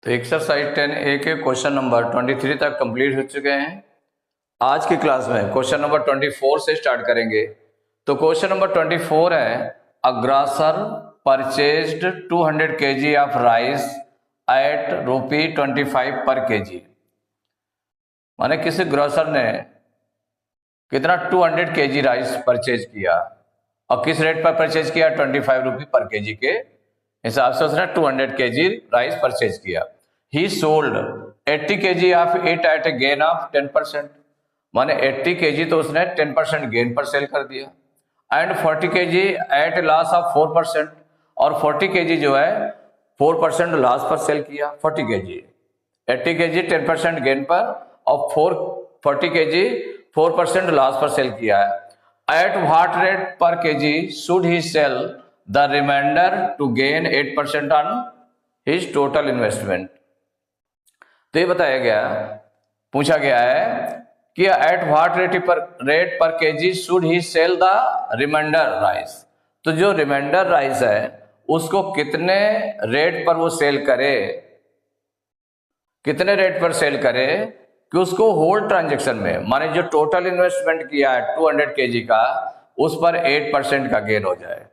तो exercise 10A के question number 23 तक कंप्लीट हो चुके हैं। आज की क्लास में क्वेश्चन नंबर 24 से स्टार्ट करेंगे। तो क्वेश्चन नंबर 24 है, a grocer purchased 200 kg of rice at ₹25 per kg। माने किसी ग्रोसर ने कितना 200 kg राइस परचेज किया और किस रेट पर परचेज किया, ₹25 पर kg के हिसाब से उसने 200 kg राइस परचेज किया। ही sold 80 kg of it at A gain of 10%। माने 80 kg तो उसने 10% गेन पर सेल कर दिया। And 40 kg at loss of 4%, और 40 kg जो है 4% लॉस पर सेल किया। 40 kg 80 kg 10% गेन पर और 40 kg 4% लॉस पर सेल किया है। एट व्हाट रेट पर kg should he sell the remainder to gain 8% on his total investment. तो ये बताया गया, पूछा गया है कि एट व्हाट रेट पर kg should he sell the remainder rice. तो जो रिमाइंडर राइस है उसको कितने रेट पर वो सेल करे, कितने रेट पर सेल करे कि उसको होल ट्रांजैक्शन में, माने जो टोटल इन्वेस्टमेंट किया है 200 kg का, उस पर 8% का गेन हो जाए।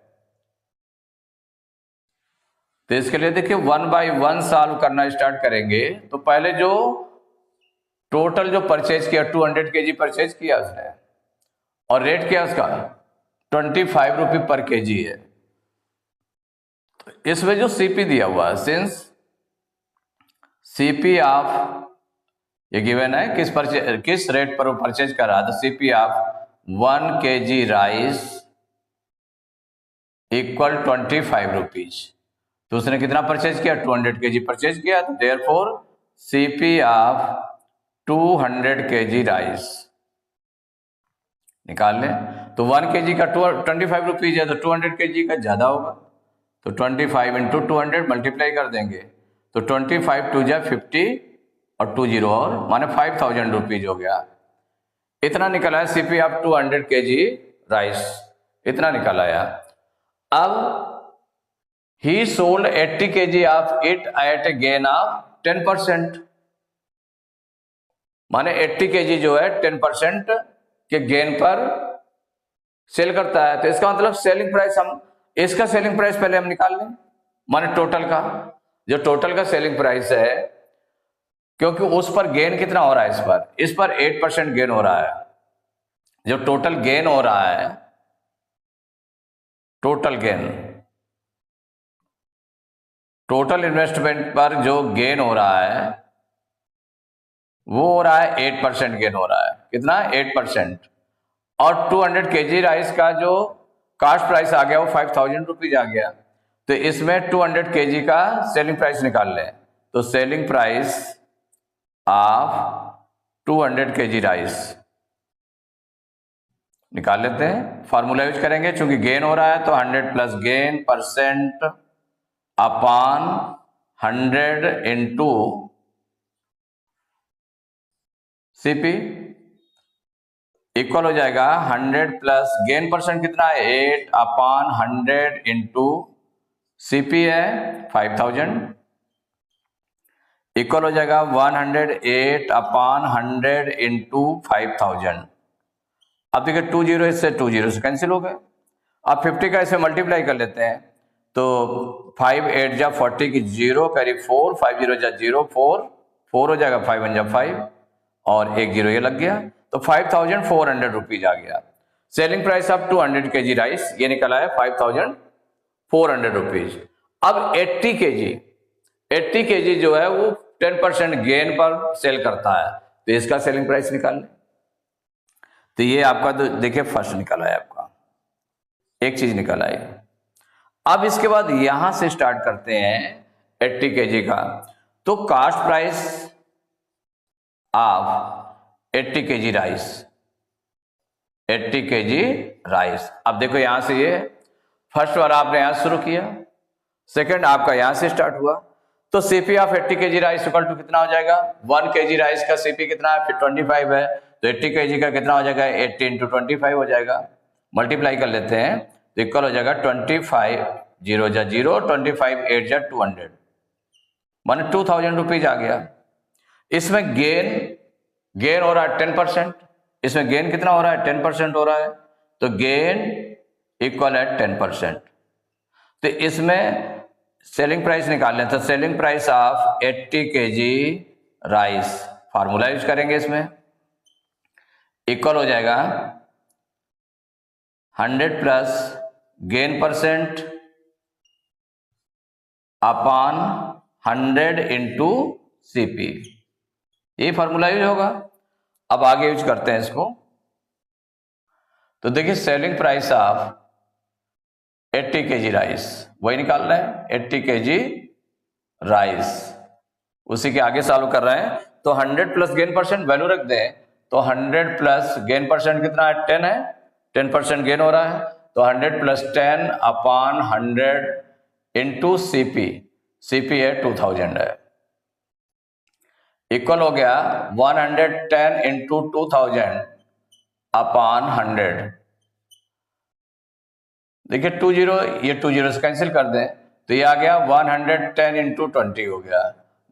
तो इसके लिए देखिए 1 बाय 1 सॉल्व करना स्टार्ट करेंगे। तो पहले जो टोटल जो परचेज किया 200 kg परचेज किया उसने और रेट क्या उसका ₹25 पर kg है। तो इसमें जो सीपी दिया हुआ है, सिंस सीपी ऑफ ये गिवन है किस रेट पर वो परचेज कर रहा था, CP of 1 kg rice equal ₹25। तो उसने कितना परचेज किया, 200 kg परचेज किया। तो therefore CP of 200 kg rice निकाल लें। तो 1 kg का ₹25 है, तो 200 kg का ज्यादा होगा। तो 25 इंटू 200 मल्टीप्लाई कर देंगे तो 25 2 जा 50 और 20 और माने ₹5000 हो गया। इतना निकल आया सीपी ऑफ 200 kg राइस, इतना निकल आया। अब he sold 80 kg of it at a gain of 10%। माने 80 kg जो है 10% के गेन पर सेल करता है। तो इसका मतलब सेलिंग प्राइस, हम इसका सेलिंग प्राइस पहले हम निकाल लें, माने टोटल का, जो टोटल का सेलिंग प्राइस है, क्योंकि उस पर गेन कितना हो रहा है, इस पर 8% गेन हो रहा है। जो टोटल गेन हो रहा है, टोटल गेन, टोटल इन्वेस्टमेंट पर जो गेन हो रहा है वो हो रहा है 8% गेन हो रहा है। कितना, 8%। और 200 kg राइस का जो कास्ट प्राइस आ गया वो ₹5000 आ गया। तो इसमें 200 kg का सेलिंग प्राइस निकाल लें। तो selling price of 200 kg rice निकाल लेते हैं। फॉर्मूला यूज करेंगे, चूंकि गेन हो रहा है तो 100 plus gain percent upon 100 into CP equal हो जाएगा 100 प्लस गेन परसेंट कितना है 8 अपॉन 100 इंटू सीपी है 5000 इक्वल हो जाएगा 108 अपॉन 100 इंटू 5000। अब देखिए 20 इससे 20 से कैंसिल हो गए। अब 50 का इसे मल्टीप्लाई कर लेते हैं। तो 5 8 जा 40 की 0 कैरी 4, 5 0 जा 0 4 हो जाएगा, 5 1 जा 5 और एक 0 ये लग गया। तो ₹5400 आ गया। Selling price of 200 kg rice ये निकला है ₹5400। अब 80 kg जो है वो 10% गेन पर सेल करता है, तो इसका सेलिंग प्राइस निकाल लें। तो ये आपका तो देखिए फर्स्ट निकला है, आपका एक चीज निकल आई। अब इसके बाद यहां से स्टार्ट करते हैं 80 kg का। तो cost price of 80 kg rice, 80 kg rice. अब देखो यहां से ये फर्स्ट वाला आपने यहां शुरू किया, सेकंड आपका यहां से स्टार्ट हुआ। तो CP of 80 kg rice equal to कितना हो जाएगा, 1 kg राइस का सीपी कितना है, 25 है, तो 80 kg का कितना हो जाएगा, 80 इंटू 25 हो जाएगा। मल्टीप्लाई कर लेते हैं तो इक्वल हो जाएगा 25 0 जा 0, 25 8 जा 200। माने 2000 रुपीज आ गया। इसमें गेन हो रहा है 10%, इसमें गेन कितना हो रहा है 10% हो रहा है, तो गेन इक्वल है 10%। तो इसमें सेलिंग प्राइस निकाल लें, तो selling price of 80 kg rice, formula use करेंगे इसमें, इक्वल हो जाएगा 100 plus gain percent upon 100 into CP, ये फार्मूला यूज होगा। अब आगे यूज करते हैं इसको। तो देखिए selling price of 80 kg rice, वही निकाल रहे हैं 80 kg राइस, उसी के आगे सॉल्व कर रहे हैं। तो 100 प्लस गेन परसेंट वैल्यू रख दें, तो 100 प्लस गेन परसेंट कितना है 10 है, 10% गेन हो रहा है, तो 100 प्लस 10 अपॉन 100 इंटू CP है 2000 है, इक्वल हो गया 110 इंटू 2000 अपॉन 100। देखिए 20, ये 20 से कैंसिल कर दें, तो ये आ गया 110 इंटू 20 हो गया,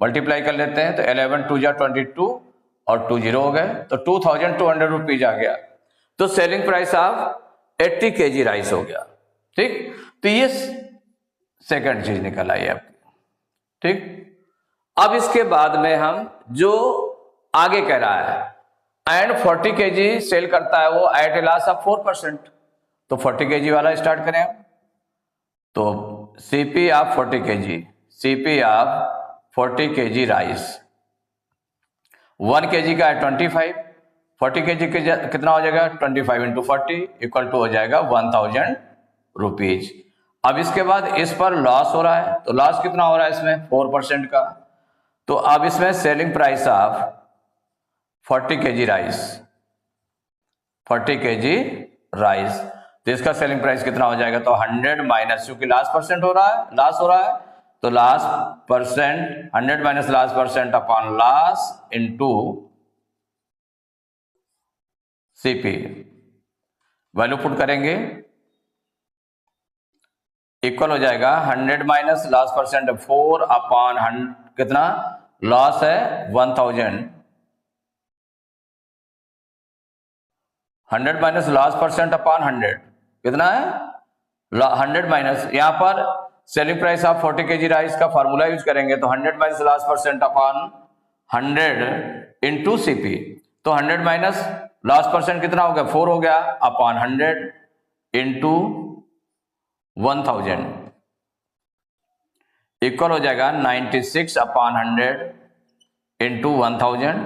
मल्टीप्लाई कर लेते हैं, तो 11 2 जा 22 और 20 हो गए, तो 2200 रुपीज आ गया। तो selling price of 80 kg rice हो गया। ठीक, तो ये सेकंड चीज निकल आई आपकी। ठीक, अब इसके बाद में हम जो आगे कह रहा है एंड 40 kg सेल करता है वो एट ए लॉस ऑफ 4%, तो 40 kg वाला स्टार्ट करें हम। तो CP of 40 kg, CP of 40 kg rice, 1 kg का है 25, 40 kg कितना हो जाएगा 25 इंटू 40 इक्वल टू हो जाएगा 1000 रुपीज। अब इसके बाद इस पर लॉस हो रहा है, तो लॉस कितना हो रहा है इसमें 4% का। तो अब इसमें selling price of 40 kg rice, 40 kg rice, तो इसका सेलिंग प्राइस कितना हो जाएगा, तो 100 माइनस, क्योंकि लास्ट परसेंट हो रहा है, लॉस हो रहा है, तो last percent 100 minus last percent upon loss into CP, value put करेंगे, इक्वल हो जाएगा 100 माइनस लास्ट परसेंट 4 अपॉन कितना लॉस है 1000, 100 माइनस लास्ट परसेंट अपॉन 100 कितना है 100 माइनस, यहां पर selling price of 40 kg rice का फार्मूला यूज करेंगे, तो 100 minus last percent upon 100 into CP, तो 100 माइनस लास्ट परसेंट कितना हो गया 4 हो गया अपॉन 100 इंटू 1000 इक्वल हो जाएगा 96 अपॉन 100 इंटू 1000।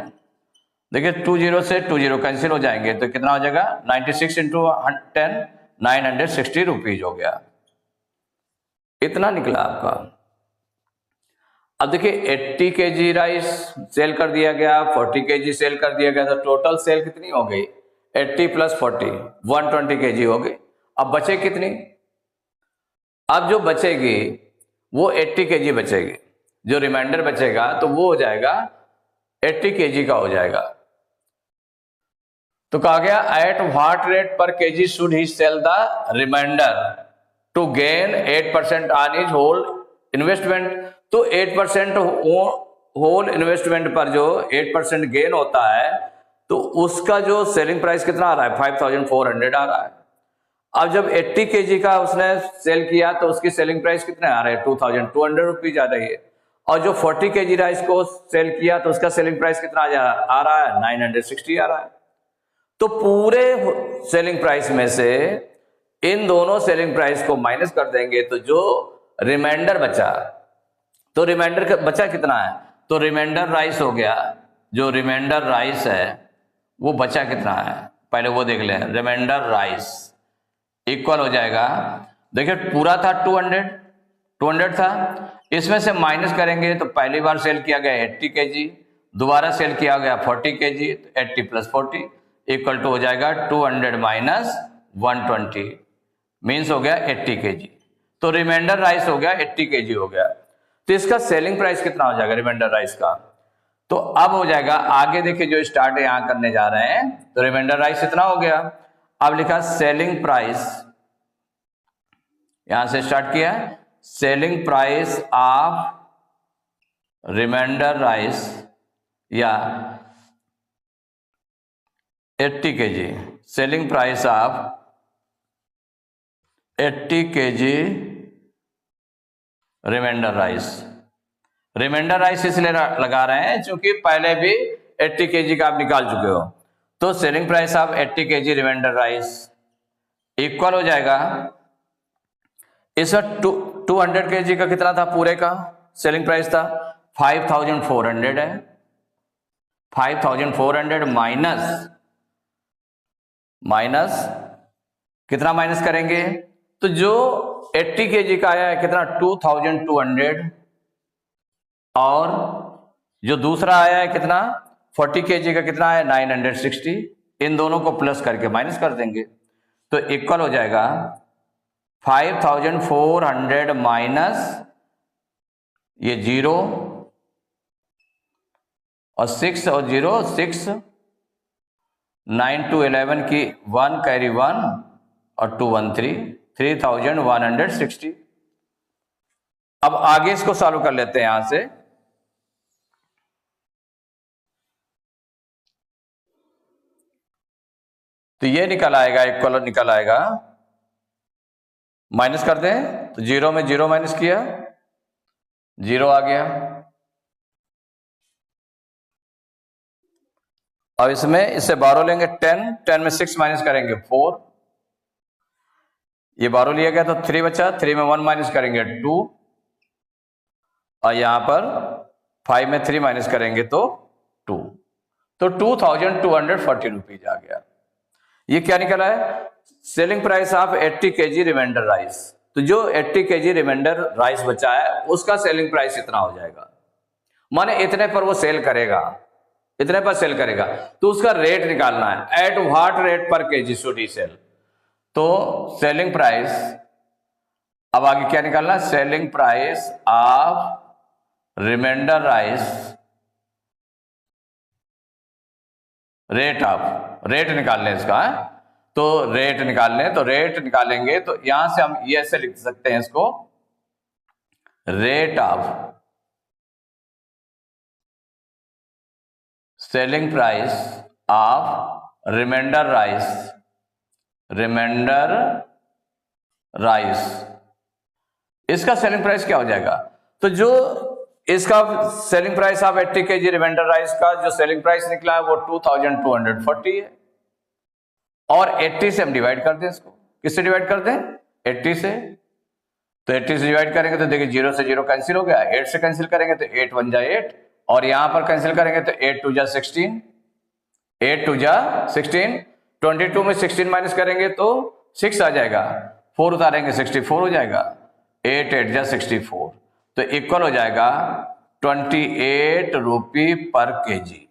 देखिए 20 से 20 कैंसिल हो जाएंगे, तो कितना हो जाएगा 96 इंटू 10 960 रुपीज हो गया, इतना निकला आपका। अब देखिए 80 kg राइस सेल कर दिया गया, 40 kg सेल कर दिया गया, तो टोटल सेल कितनी हो गई 80 प्लस 40 120 kg हो गई। अब बचे कितनी, अब जो बचेगी वो 80 kg बचेगी, जो रिमाइंडर बचेगा तो वो हो जाएगा 80 kg का हो जाएगा। तो कहा गया एट व्हाट रेट पर kg should he sell the remainder to gain 8% on his whole investment. तो 8% होल इन्वेस्टमेंट पर जो 8% गेन होता है, तो उसका जो सेलिंग प्राइस कितना आ रहा है 5400 आ रहा है। अब जब 80 kg का उसने सेल किया तो उसकी सेलिंग प्राइस कितने आ रहे हैं 2200 रुपीज आ रही है, और जो 40 kg राइस को सेल किया तो उसका सेलिंग प्राइस कितना आ रहा है 960 आ रहा है। तो पूरे सेलिंग प्राइस में से इन दोनों सेलिंग प्राइस को माइनस कर देंगे, तो जो रिमाइंडर बचा, तो रिमाइंडर बचा कितना है, तो रिमाइंडर राइस हो गया, जो रिमाइंडर राइस है वो बचा कितना है पहले वो देख लें। रिमाइंडर राइस इक्वल हो जाएगा, देखिए पूरा था 200 था, इसमें से माइनस करेंगे तो पहली बार सेल किया गया 80 kg, दोबारा सेल किया गया 40 kg, 80 प्लस 40 इक्वल टू हो जाएगा 200 माइनस 120 मीन्स हो गया 80 kg। तो रिमाइंडर राइस हो गया 80 kg हो गया। तो इसका सेलिंग प्राइस कितना हो जाएगा रिमाइंडर राइस का, तो अब हो जाएगा आगे देखिए जो स्टार्ट यहां करने जा रहे हैं, तो रिमाइंडर राइस इतना हो गया। अब लिखा सेलिंग प्राइस, यहां से स्टार्ट किया selling price of remainder rice या 80 kg, selling price of 80 kg remainder rice. Remainder rice इसलिए लगा रहे हैं क्योंकि पहले भी 80 kg का आप निकाल चुके हो, तो selling price of 80 kg remainder rice equal हो जाएगा, इसमें 200 kg का कितना था, पूरे का सेलिंग प्राइस था 5400 है। 5400 माइनस कितना माइनस करेंगे, तो जो 80 kg का आया है कितना 2200, और जो दूसरा आया है कितना 40 kg का कितना है 960, इन दोनों को प्लस करके माइनस कर देंगे तो इक्वल हो जाएगा 5400 माइनस ये 0 और 6 और 0 6, 9 to 11 की 1 कैरी 1 और 2 1 3, 3160। अब आगे इसको सॉल्व कर लेते हैं यहां से। तो ये निकल आएगा, इक्वल निकल आएगा, माइनस कर दें तो 0 में 0 माइनस किया 0 आ गया। अब इसमें इससे 12 लेंगे 10 में 6 माइनस करेंगे 4, ये 12 लिया गया तो 3 बचा, 3 में 1 माइनस करेंगे 2, और यहां पर 5 में 3 माइनस करेंगे तो 2, तो 2240 रुपीज आ गया। ये क्या निकला है, selling price of 80 kg remainder rice. तो जो 80 kg रिमाइंडर राइस बचा है उसका सेलिंग प्राइस इतना हो जाएगा, माने इतने पर वो सेल करेगा, इतने पर सेल करेगा, तो उसका रेट निकालना है, एट व्हाट रेट पर केजी शुड ही सेल। तो सेलिंग प्राइस, अब आगे क्या निकालना है, selling price of remainder rice, rate निकाल लें इसका है? तो रेट निकाल लें, तो रेट निकालेंगे तो यहां से हम ये ऐसे लिख सकते हैं इसको, rate of selling price of remainder rice, इसका सेलिंग प्राइस क्या हो जाएगा, तो जो इसका selling price of 80 kg remainder rice का जो सेलिंग प्राइस निकला है वो 2240 है, और 80 से हम डिवाइड कर दें इसको, किससे डिवाइड कर दें 80 से, तो 80 से डिवाइड करेंगे तो देखिए 0 से 0 कैंसिल हो गया, 8 से कैंसिल करेंगे तो 8 1 जा 8, और यहां पर कैंसिल करेंगे तो 8 2 जा 16, 8 2 जा 16, 22 में 16 माइनस करेंगे तो 6 आ जाएगा, 4 उतारेंगे 64 हो जाएगा, 8 8 जा 64, तो इक्वल हो जाएगा 28 रुपी पर केजी।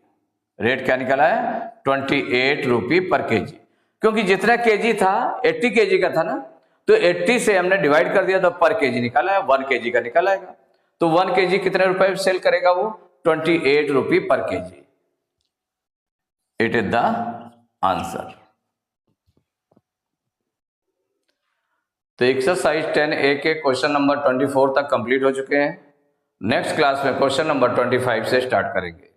रेट क्या निकला है 28 रुपी पर केजी, क्योंकि जितना केजी था 80 केजी का था ना, तो 80 से हमने डिवाइड कर दिया तो पर केजी निकाला है, 1 केजी का निकल आएगा, तो 1 केजी कितने रुपए सेल करेगा वो 28 रुपी पर KG. It is the answer. तो एक्सरसाइज 10A के क्वेश्चन नंबर 24 तक कंप्लीट हो चुके हैं। नेक्स्ट क्लास में क्वेश्चन नंबर 25 से स्टार्ट करेंगे।